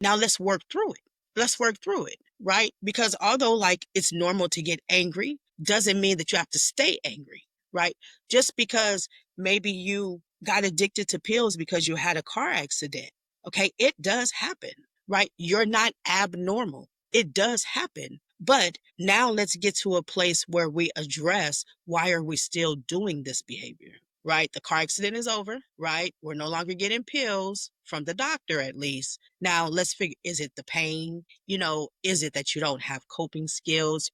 Now let's work through it. Let's work through it, right? Because although like it's normal to get angry, doesn't mean that you have to stay angry, right? Just because maybe you got addicted to pills because you had a car accident. Okay, it does happen, right? You're not abnormal. It does happen. But now let's get to a place where we address why are we still doing this behavior? Right? The car accident is over, right? We're no longer getting pills from the doctor, at least. Now, let's figure, is it the pain? Is it that you don't have coping skills?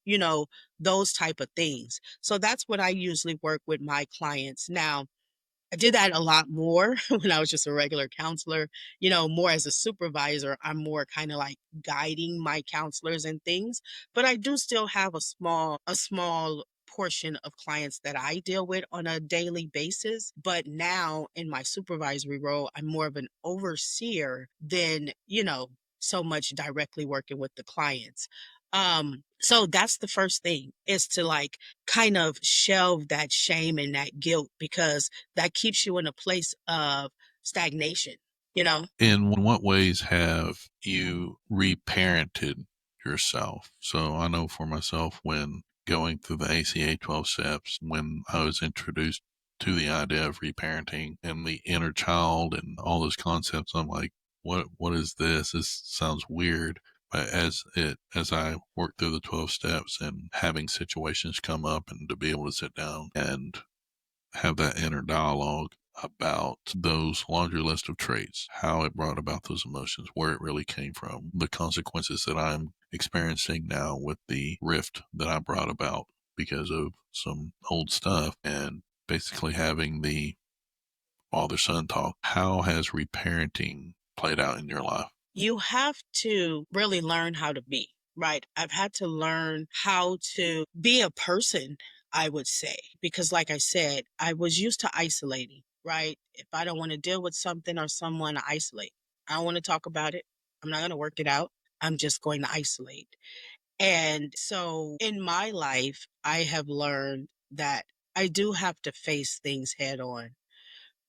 Those type of things. So that's what I usually work with my clients. Now, I did that a lot more when I was just a regular counselor, more as a supervisor. I'm more kind of like guiding my counselors and things, but I do still have a small portion of clients that I deal with on a daily basis. But now in my supervisory role, I'm more of an overseer than, so much directly working with the clients. So that's the first thing is to like kind of shelve that shame and that guilt because that keeps you in a place of stagnation, you know? In what ways have you reparented yourself? So I know for myself, when going through the ACA 12 steps, when I was introduced to the idea of reparenting and the inner child and all those concepts, I'm like, what is this? This sounds weird. But as I work through the 12 steps and having situations come up and to be able to sit down and have that inner dialogue about those laundry list of traits, how it brought about those emotions, where it really came from, the consequences that I'm experiencing now with the rift that I brought about because of some old stuff, and basically having the father son talk. How has reparenting played out in your life? You have to really learn how to be, right? I've had to learn how to be a person, I would say, because like I said, I was used to isolating, right? If I don't want to deal with something or someone, I isolate. I don't want to talk about it. I'm not going to work it out. I'm just going to isolate. And so in my life, I have learned that I do have to face things head on,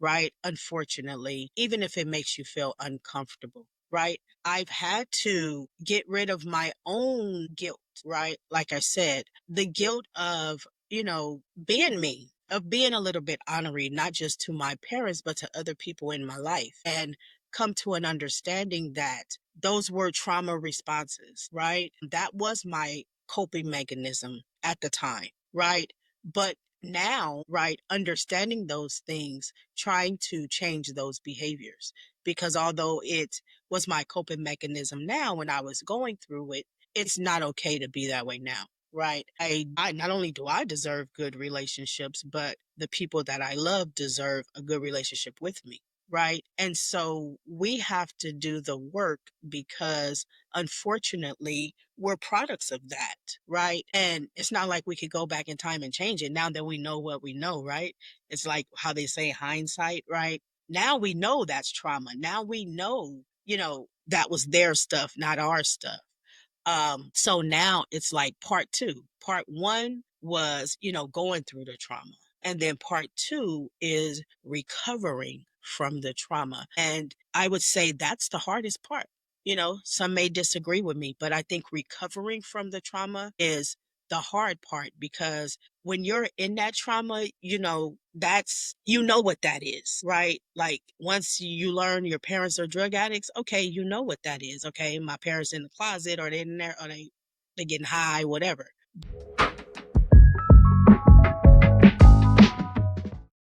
right? Unfortunately, even if it makes you feel uncomfortable, right? I've had to get rid of my own guilt, right? Like I said, the guilt of, being me, of being a little bit honorary, not just to my parents, but to other people in my life. And come to an understanding that those were trauma responses, right? That was my coping mechanism at the time, right? But now, right, understanding those things, trying to change those behaviors. Because although it was my coping mechanism now when I was going through it, it's not okay to be that way now. Right. I not only do I deserve good relationships, but the people that I love deserve a good relationship with me. Right. And so we have to do the work because unfortunately we're products of that. Right. And it's not like we could go back in time and change it now that we know what we know. Right. It's like how they say hindsight. Right. Now we know that's trauma. Now we know, that was their stuff, not our stuff. So now it's like part two. Part one was, going through the trauma. And then part two is recovering from the trauma. And I would say that's the hardest part. Some may disagree with me, but I think recovering from the trauma is the hard part because when you're in that trauma, you know what that is, right? Like once you learn your parents are drug addicts, okay, you know what that is. Okay, my parents in the closet or they in there or they getting high, whatever.